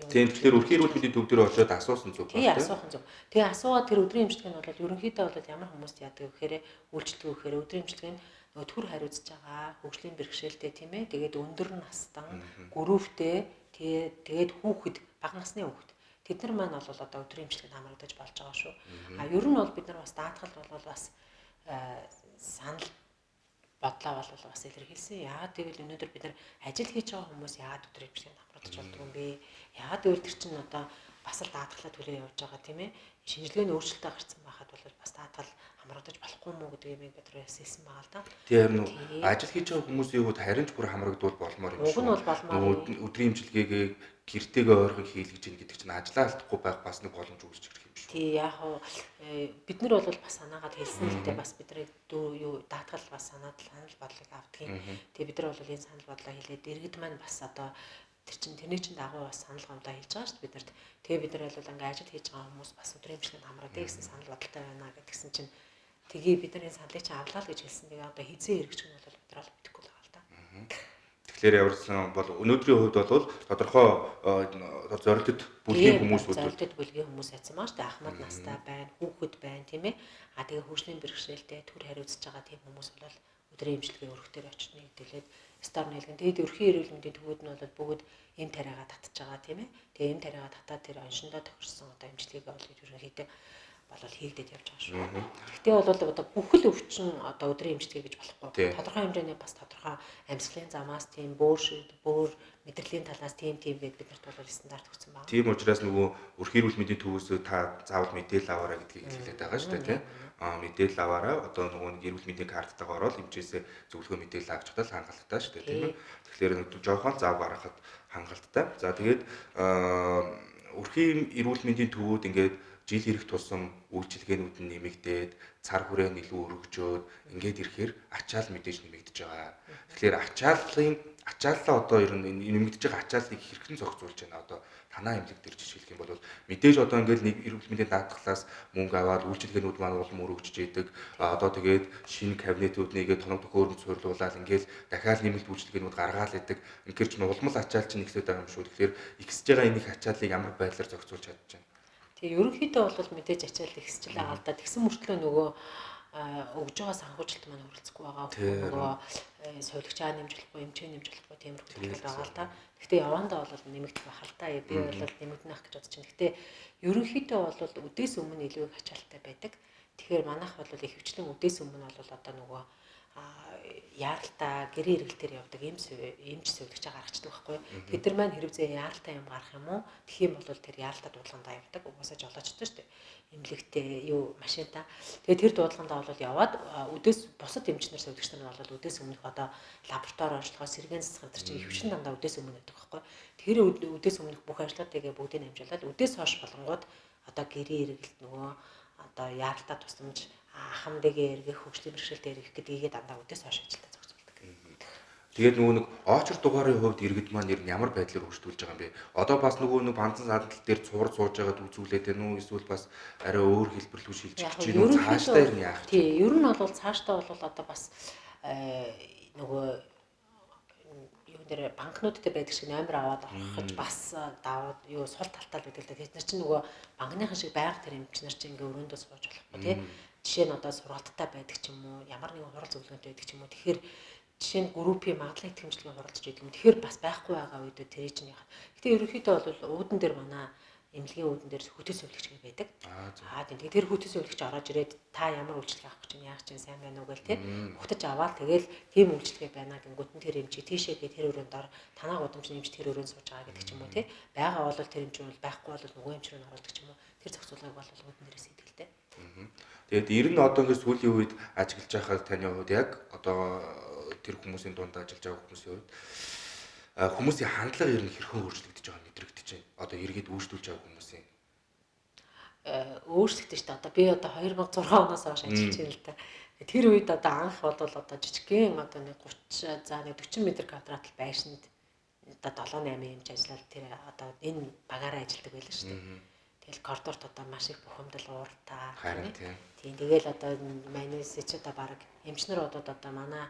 тийм тэгэхээр өрхийн эрүүл мэндийн төв дээр очиод асуусан зүг байна. Тий асуухан зүг. Тэгээ асуугаад тэр өдрийн имчилгээ нь бол ерөнхийдөө бол ямар хүмүүст яадаг гэхээр үйлчлдэг гэхээр өдрийн имчилгээ нь нөгөө төр хариуцж байгаа хөгжлийн бэрхшээлтэй тийм ээ. Тэгээд өндөр настан, гөрөвтэй тэгээд хүүхэд бага насны хүүхэд тэд нар маань бол одоо өдрийн имчилгээнд хамрагдаж болж байгаа шүү. Ер нь бол бид нар бас даатгалд бол бас санал бодлоо бол бас илэрхийлсэн. Яагаад гэвэл өнөөдөр бид нар ажил хийж байгаа хүмүүс яагаад өдрийн имчилгээнд хамрагдаж болдгоо юм бэ? Яагаад гэвэл тэр чинь одоо бас л даатгалаа төлөө явж байгаа тийм ээ. Шинжилгээний өөрчлөлтөд гарсан байхад бол бас даатгал хамрагдаж болохгүй мүү гэдэг юм бид нар хэлсэн байгаа л да. Тийм үү. Ажил хийж байгаа хүмүүсийн хувьд харин ч бүр хамрагдвал болмоор юм шүү. Уг нь бол болмоор. Өдрийн имчилгээгээ гэртээгээ ойрхон хийлгэж ийн гэдэг чинь ажлаа алдахгүй байх бас нэг боломж үүсэж ирэх юм шүү. Тий яг бид нар бол бас санаагаад хэлсэн л дээ бас бидний юу даатгал бас санал бодлыг авдгийн. Тэгээ бид нар бол энэ санал бодлоо хэлээд иргэд маань бас одоо тэрний чинь дагуу бас санал гомдоо хийж байгаа шүү дээ биднэрт. Тэгээ бид нар бол ингээ ажил хийж байгаа хүмүүс бас өдрийн имчилгээнд хамрагдъя гэсэн санал бодолтой байна гэдгсэн чинь тэгээ бид нар энэ саналыг чинь авлаа л гэж хэлсэн. Тэгээ одоо хизээ хэрэгжих нь бол бид нар л мэдэхгүй л байгаа л да. Тэгэхээр яварсан бол өнөөдрийн хувьд бол тодорхой зорилтод бүлгийн хүмүүсүүд зорилтод бүлгийн хүмүүс яцсан маа шүү дээ. Ахмад настай байна, хүүхэд байна тийм ээ. Тэгээ хөгжлийн бэрхшээлтэй төр хариуцж байгаа тийм хүмүүс бол өдрийн имчилгээ өрхтөр очно гэдэлээд стор нэлгэн. Тэгээд өрхийн эрүүл мэндийн төвүүд нь бол бүгд эм тариагаа татж байгаа тийм ээ. Тэгээ эм тариагаа татаад тэр оншиндоо тохирсон одоо имчилгээгээ бол ерөнхийдөө болол хийгдэж явж байгаа шүү. Гэхдээ бол одоо бүхэл өвчин одоо өдрийн имчилгээ гэж болохгүй. Тодорхой хэмжээний бас тодорхой амьсгалын замаас тийм бөөр мэдрэлийн талаас тийм гэдээ биднэрт бол стандарт өгсөн байна. Тийм учраас нөгөө өрхийн эрүүл мэндийн төвөөс та заавал мэдээлэл аваарай гэдгийг хэлээд байгаа шүү дээ тийм. Мэдээлэл аваарай. Одоо нөгөө эрүүл мэндийн карттайгаа ороод эмчээсээ зөвлөгөө мэдээлэл авч чадвал хангалттай шүү дээ тийм ээ. Тэгэхээр жоохон зав гаргахад хангалттай. За тэгээд өрхийн эрүүл мэндийн төвүүд ингээд жил ирэх тусам үйлчилгээнүүд нь нэмэгдээд цар хүрээ нь илүү өргөжөөд ингээд ирэхээр ачаал мэдээж нэмэгдэж байгаа. Тэгэхээр ачааллаа одоо ер нь нэмэгдэж байгаа ачааллыг хэрхэн зохицуулж байна одоо танаа эмнэлэг дээр жишээлх юм бол мэдээж одоо ингээд нэг эрүүл мэндийн даатгалаас мөнгө аваад үйлчилгээнүүд маань улам өргөжж идэг. Одоо тэгээд шинэ кабинетүүд нэгээд тоног төхөөрөмж суйрлуулаад ингээд дахиад нэмэлт үйлчилгээнүүд гаргаал идэг. Ингээд ч улмал ачаал чинь ихсэж байгаа юм шүү. Тэгэхээр ихсэж байгаа энэ их ачааллыг ямар байдлаар зохицуулж чадж байна? Тэгээ ерөнхийдөө бол мэдээж ачаал ихсэж байгаа л да. Тэгсэн мөртлөө нөгөө өгж байгаа санхүүжилт маань хөрөлцөхгүй байгаа. Нөгөө сувилагчаа нэмж болохгүй, эмчээ нэмж болохгүй тиймэрхүү тохиол байгаа л да. Гэхдээ явандаа бол нэмэгдэх байх л та. Би бол нэмэгдэнэ гэж бодож байна. Гэхдээ ерөнхийдөө бол үдээс өмнө илүү их ачаалттай байдаг. Тэгэхээр манайх бол ихэвчлэн үдээс өмнө бол одоо нөгөө яаралтай гэрээ эргэлтээр явдаг эмч сувилагчаа гаргацдаг байхгүй. Тэд нар маань хэрэг зэ яаралтай юм гарах юм уу? Тэгэх юм бол тэр яаралтай дуудлагандаа явдаг. Угаасаа жолоочтой шүү дээ. Имлэгтэй юу машинтаа. Тэгээ тэр дуудлагандаа бол яваад үдээс бусад эмч нар сувилагч нар бол үдээс өмнөх одоо лаборатори онцлогоо сэргээн засах гэдэг чинь ихэвчлэн дандаа үдээс өмнө байдаг байхгүй. Тэр үдээс өмнөх бүх ажлуудыг бүгдийг амжуулаад үдээс хойш болонгууд одоо гэрээ эргэлт нөгөө одоо яаралтай тусламж хамдыгийн эргэх хөгжлийн бэрхшээлтэй эргэх гэдгийг дандаа үдээс хойш ажилтаа зохицуулдаг. Тэгээд нөгөө нэг очер дугаарын хувьд иргэд маань ер нь ямар байдлаар хөгжүүлж байгаа юм бэ? Одоо бас нөгөө нэг банцан саадал дээр цувар сууж байгаад үзүүлээд байна уу? Эсвэл бас арай өөр хэлбэрлүү шилжиж чинь үү? Цаашдаа ер нь яах вэ? Тий, ер нь бол цаашдаа бол одоо бас нөгөө юу нэр банкнууд дээр байдаг шиг номер аваад орохж бас даваад юу сул талтал гэдэг л да. Тэд нар чинь нөгөө банкныхан шиг байнга тэр эмч нар чинь ингээ өрөөндөө сууж болохгүй тий. Жишээ нь одоо сургалттай байдаг ч юм уу, ямар нэгэн хурал зөвлөгөөнтэй байдаг ч юм уу. Тэгэхээр жишээ нь группийн магадлалын итгэмжлэгийн хуралдаж байдаг юм. Тэгэхээр бас байхгүй байгаа үед тэрий чинь яхаа. Гэтэ ерөнхийдөө бол уудан дээр манай эмнэлгийн уудан дээр хөтөл сувилагч байдаг. Тэгээд тэр хөтөл сувилагч ороод ирээд та ямар үйлчлэг авах гэж яах чинь сайн байна уу гэл тий. Ухтаж аваад тэгэл тийм үйлчлэгээ байна гингүүт нь тэр эмчи тийшээ гээ тэр өрөөнд ор танаа гудамж эмч тэр өрөөнд сууж байгаа гэдэг ч юм уу тий. Байгаа бол тэр эмч бол байхгүй бол нөгөө эмч рүү оруулдаг ч юм уу. Тэр зохицуулгыг бол уудан дээрээс идэлтэй. Тэгээд ер нь одоо ингэ сүүлийн үед ажиглаж байхад таны хувьд яг одоо тэр хүмүүсийн дунд ажиллаж байгаа хүмүүсийн хувьд хүмүүсийн хандлага ер нь хэрхэн өөрчлөгдөж байгааг мэдрэгдэж байна. Одоо эргээд өөрчлүүлж байгаа хүмүүсийн өөрчлөгдөж шүү дээ. Одоо би одоо 2006 оноос хойш ажиллаж байна л да. Тэр үед одоо анх бол одоо жижигхэн одоо нэг 30 за нэг 40 м квадрат байшинд одоо 7-8 эмч ажиллаад тэр одоо энэ багаараа ажилладаг байлаа шүү дээ. Тэгэл коридорт одоо маш их бухимдал ууртаа. Тийм тэгэл одоо манайс ч одоо баг эмч нар одоо манай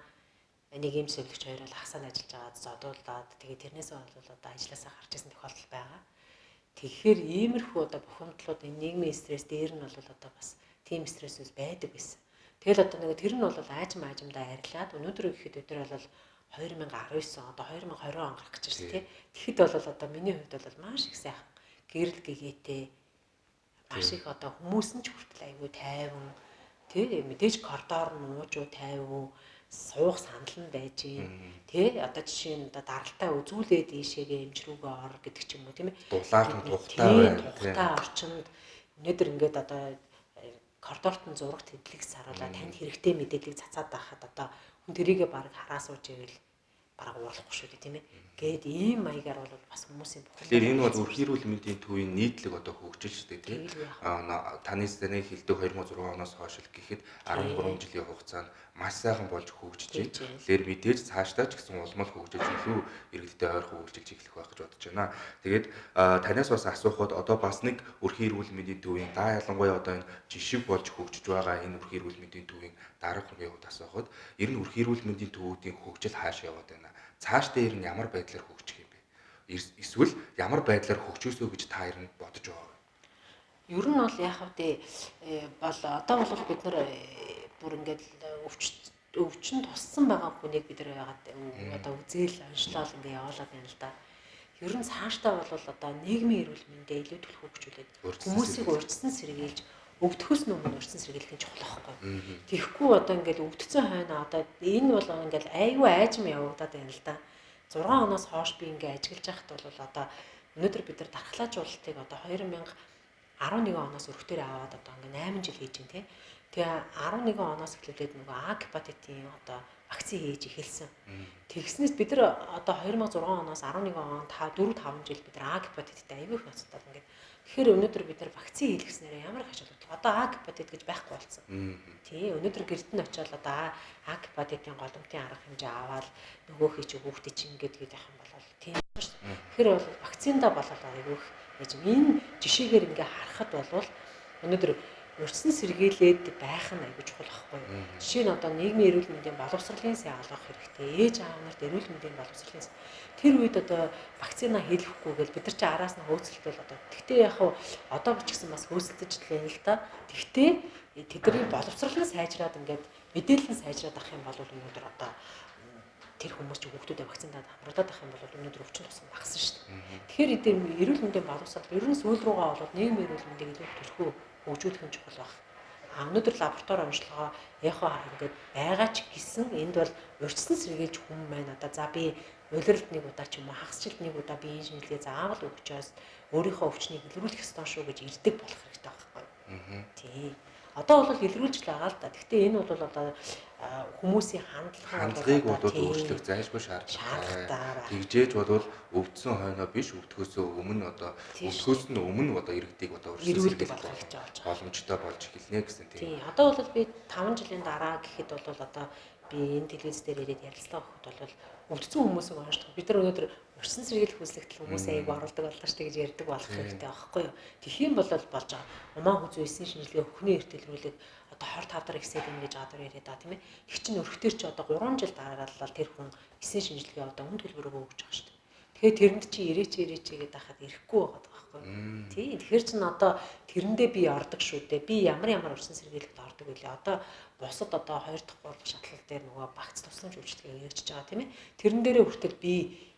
нэг эмч сувилагч хоёр бол хасаанд ажиллаж байгаа зодуулаад тэгээ тэрнээсээ бол одоо ажилласаа гарч ирсэн тохиолдол байгаа. Тэгэхээр иймэрхүү одоо бухимдлууд энэ нийгмийн стресс дээр нь бол одоо бас тийм стрессүүд байдаг байсан. Тэгэл одоо нэг тэр нь бол аажимдаа арилаад өнөөдөр гэхэд өдөр бол 2019 одоо 2020 он гарах гэж байна тийм. Тэгэхэд бол одоо миний хувьд бол маш их сайхан гэрэл гэгээтэй маш их одоо хүмүүс нь ч хүртэл айгүй тайван тий мэдээж коридор нь уужуу тайван суух санал нь байж гин тий одоо жишээ нь одоо даралтай үзүүлээд ийшээгээ эмч рүүгээ ор гэдэг ч юм уу тийм ээ дулаалт нь тухтай байна орчинд өнөөдөр ингээд одоо коридорт нь зурагт хэдлэг саруулаад танд хэрэгтэй мэдээллийг цацаад байхад одоо хүн тэрийгээ баг хараа сууж ивэл бараг уулахгүй шүү дээ тийм ээ. Гээд ийм маягаар бол бас хүмүүсийн бухимдал. Тэгэхээр энэ бол үрхийрүүл мэндийн төвийн нийтлэг одоо хөгжиж штэ тийм. Таны саний хэлдэг 2006 оноос хойш гэхэд 13 жилийн хугацаанд маш сайхан болж хөгжиж байна. Тэгэхээр мэдээж цаашдаа ч гэсэн улмал хөгжиж илүү иргэдтэй ойрхон үйлчилж эхлэх байх гэж бодож байна. Тэгээд танаас бас асуухад одоо бас нэг үрхийрүүл мэндийн төвийн ялангуяа одоо энэ жишг болж хөгжиж байгаа энэ үрхийрүүл мэндийн төвийн дарга хамгийн хувьд асуухад ер нь үрхийрүүл мэндийн төвүүдийн хөгжил хааш яваад байна. Цаашдаа ер нь ямар байдлаар хөгжих юм бэ? Эсвэл ямар байдлаар хөгжөөсөө гэж та ер нь бодож байгаа вэ? Ер нь бол яах вэ? Бол одоо бол бид нар бүр ингээд өвчин туссан байгаа хүнийг бид нар яагаад одоо үзэл онцлол ингээд явуулаад байна л да. Ер нь цаашдаа бол одоо нийгмийн эрүүл мэндэ илүү төлөв хөгжүүлээд хүмүүсийг урьдчилан сэргийлж өвдөхөөс өмнө урьдчилан сэргийлэх нь чухал байхгүй. Тэгэхгүй одоо ингээд өвдсөн хойно одоо энэ бол ингээд айгүй айжм явагдаад байна л да. 6 оноос хойш би ингээд ажиглаж байхад бол одоо өнөөдөр бид нар дархлаажуулалтыг одоо 2011 оноос өргөтөр аваад одоо ингээд 8 жил хийж байна тий. Тэгээ 11 оноос эхлээд нөгөө А гепатитын одоо вакцин хийж эхэлсэн. Тэгснээс бид нар одоо 2006 оноос 11 он 4-5 жил бид нар А гепатиттай аягүй их ноцтол ингээд. Тэгэхээр өнөөдөр бид нар вакцин хийлгэснээр ямар их ажил бодлоо. Одоо А гепатит гэж байхгүй болсон. Тий, өнөөдөр гэрд нь очиод одоо А гепатитын голомтын арга хэмжээ аваад нөгөөхий чи хүүхдээ чи ингээд явах юм бол тийм шүү. Тэгэхээр бол вакциндаа болоод аягүй их яаж энэ жишээгээр ингээ харахад бол өнөөдөр урьдчилан сэргийлээд байх нь аягүй чухал байхгүй юу? Жишээ нь одоо нийгмийн эрүүл мэндийн боловсролын сан олгох хэрэгтэй. Ээж аав нарт эрүүл мэндийн боловсролын сан. Тэр үед одоо вакцина хийлгэхгүйгээл бид нар чи араас нь хөөцөлтөл одоо тэгтээ яг одоо ч гэсэн бас хөөцөлдөж лээ л да. Тэгтээ тэдний боловсрол нь сайжраад ингээд мэдээлэл нь сайжраад ах юм бол өнөөдөр одоо тэр хүмүүс ч хүүхдүүдэд вакцинад хамруулад авах юм бол өнөөдөр өвчин тусам багассан шүү дээ. Тэгэхээр эрүүл мэндийн боловсрол ер нь сүүл рүүгээ болоод нийгмийн эрүүл мэндийг илүү төлхөө хөгжүүлэх нь чухал байна. Өнөөдөр лаборатори онцлогоо яхаа ингээд байгаа ч гэсэн энд бол урьдчилан сэргийлж хүн маань одоо за би улиралд нэг удаа ч юм уу хагасжилт нэг удаа биеийн шинжилгээ заавал өгчөөс өөрийнхөө өвчнийг илрүүлэх ёстой шүү гэж ирдэг болох хэрэгтэй байхгүй юу? Тий. Одоо бол илрүүлж л байгаа л да. Гэхдээ энэ бол одоо хүмүүсийн хандлагыг бол өөрчлөх зайлшгүй шаардлагатай. Тэгжээж бол өвдсөн хойноо биш өвдөхөөсөө өмнө одоо өвдөхөөс нь өмнө одоо иргэдийг одоо өршөөлдөг болох боломжтой болж эхэлнэ гэсэн тийм. Одоо бол би 5 жилийн дараа гэхэд бол одоо би энэ телевиз дээр ирээд ярилцлага өгөхөд бол өвдсөн хүмүүсийг онцлох. Бид нар өнөөдөр урьдчилан сэргийлэх хүслэгтэл хүмүүсээ аяг оруулдаг боллоо шүү гэж ярьдаг болох хэрэгтэй байхгүй юу? Тэгэх юм бол болж байгаа. Умаа хүзүү эсийн шинжилгээ хөхний эртэлрүүлэг одоо 25 дараа ихсээд юм гэж гадар яриад байгаа тийм ээ. Тэг чин өрхтөр чи одоо 3 жил дараалал тэр хүн эсийн шинжилгээ одоо үн төлбөрөөгөө өгч байгаа шүү дээ. Тэгэхээр тэрэнд чи ирээч гэдэг хахад ирэхгүй байгаа байхгүй юу? Тий. Тэгэхээр чин одоо тэрэндээ би ордог шүү дээ. Би ямар урьдчилан сэргийлэлд ордог байлээ. Одоо бусад одоо 2 дахь 3 дахь шатлал дээр нөгөө багц тусламж үйлчилгээ өгч байгаа тийм ээ. Тэрэн дээрээ хүртэл би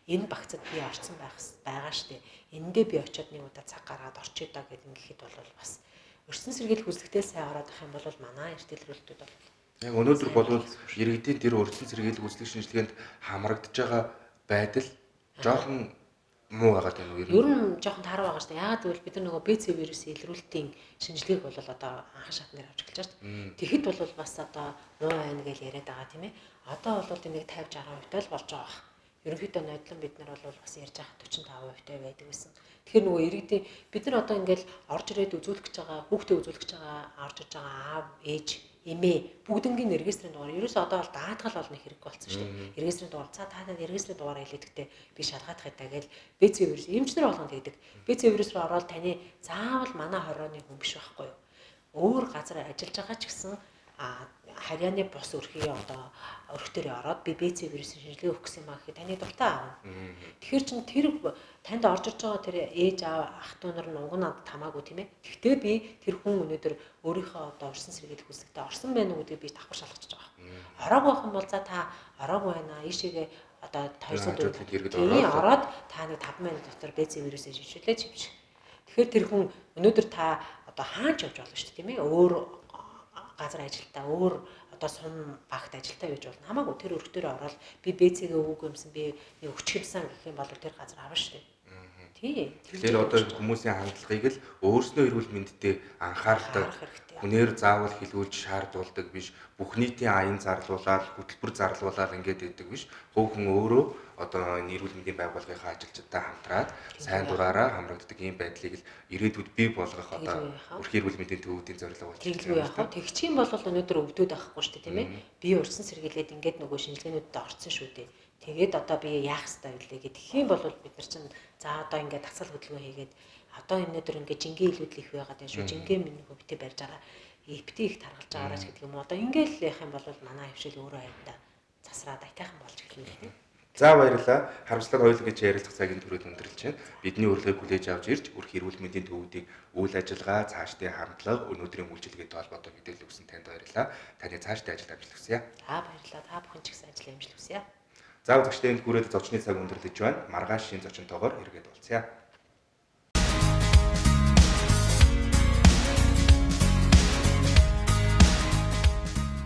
энэ багцад би орсон байгаа штэ. Эндээ би очиод нэг удаа цаг гаргаад орчоо даа гэдэг ингэхэд бол бас урьдчилан сэргийлэх хүслэгтээ сайн ороод ах юм бол манай эртэлрүүлэлтүүд бол яг өнөөдөр болвол иргэдийн тэр урьдчилан сэргийлэх хүслэг шинжилгээнд хамрагдж байгаа байдал жоохон муу байгаа тийм үү? Ер нь жоохон таараа байгаа штэ. Яагаад гэвэл бид нар нөгөө БЦ вирусын илрүүлэлтийн шинжилгээг бол одоо анхан шатн дээр авч эхэлж байгаа штэ. Тэгэхэд бол бас одоо муу байна гэж яриад байгаа тийм ээ. Одоо бол тэнэг 50-60% л болж байгаа. Ерөнхийдөө нодлон бид нар бол бас ярьж байгаа 45% байдаг гэсэн. Тэгэхээр нөгөө иргэдийн бид нар одоо ингээл орж ирээд үзүүлэх гэж байгаа, хүүхдээ үзүүлэх гэж байгаа, орж иж байгаа аав, ээж, эмээ бүгднгийн регистрийн дугаар. Ерөөсөө одоо бол даатгал олно хэрэг болсон шүү дээ. Регистрийн дугаар. За та нар регистрийн дугаараа хэлээдэгтэй би шалгаадах гэдэг гээл БЦ вирус эмчнэр болгонд гэдэг. БЦ вирус руу ороод таны заавал манай хорооны хүн биш байхгүй юу? Өөр газар ажиллаж байгаа ч гэсэн харьяаны бус өрхий одоо өрхтөр ороод би БЦ вирусын шинжилгээ өгөх гэсэн юм аа гэхэд таны дуртай аав. Тэгэхээр чин тэр танд орж ирж байгаа тэр ээж аав ах トゥ нар нь уг нь хамаагүй тийм ээ. Гэхдээ би тэр хүн өнөөдөр өөрийнхөө одоо урьдчилан сэргийлэх хүслэгтээ орсон байна уу гэдгийг би давхар шалгаж байгаа. Ороогүй байх юм бол за та ороогүй байна. Ийшээгээ одоо 204 ороод та нэг 5 минут дотор БЦ вирусын шинжилгээ чивчих. Тэгэхээр тэр хүн өнөөдөр та одоо хаач явж болно шүү дээ тийм ээ. Өөр газар ажилтаа өөр одоо сум багт ажилтаа байж болно. Хамаагүй тэр өрхтөр ороод би БЦ-гээ өгөөгүй юмсан би өчг юмсан гэх юм бол тэр газар авна шүү дээ. Тий. Тэгэхээр одоо хүмүүсийн хандлагыг л өөрснөө эрүүл мэндэд анхаардаг. Хүнээр заавал хилүүлж шаардуулдаг биш. Бүх нийтийн аян зарлуулаад, хөтөлбөр зарлуулаад ингээд идэг биш. Хувь хүн өөрөө одоо эрүүл мэндийн байгууллагынхаа ажилчдаа хамтраад сайн дураараа хамрагддаг ийм байдлыг л ирээдүйд бий болгох одоо өрх эрүүл мэндийн төвүүдийн зорилго болж байна. Тэгчих юм бол өнөөдөр өвдөд авахгүй шүү дээ тийм ээ. Би урьдчилан сэргийлээд ингээд нөгөө шинжилгээнүүдэд орсон шүү дээ. Тэгээд одоо би яах ёстой вэ гэх юм бол бид нар чинь за одоо ингээд тасгал хөдөлгөөн хийгээд одоо өнөөдөр ингээд жингээ илүүдл их байгаад байна шүү. Жингээ минь битээ барьж байгаа. ЭПТ их таргалж байгаач гэдэг юм уу. Одоо ингээд явах юм бол манай хөвшил өөрөө хайдаа засраад айтайхан болж эхэлнэ гэх юм. За баярлалаа. Харамслал хоёул гэж ярилцах цагийн түрүүд өндөрлж байна. Бидний урилгыг хүлээж авч ирж өрх эрүүл мэндийн төвүүдийг үйл ажиллагаа, цаашдын хандлага, өнөөдрийн үйлчилгээтэй холбоотой мэдээлэл өгсөн танд баярлалаа. Таны цаашдын ажилд амжилт хүсье. Баярлалаа. Та бүхэн ч гэсэн ажил амжилт хүсье. За үзэгчдээ хүрээд зочны цаг өндөрлөж байна. Маргааш шинэ зочинтойгоор эргээд уулзъя.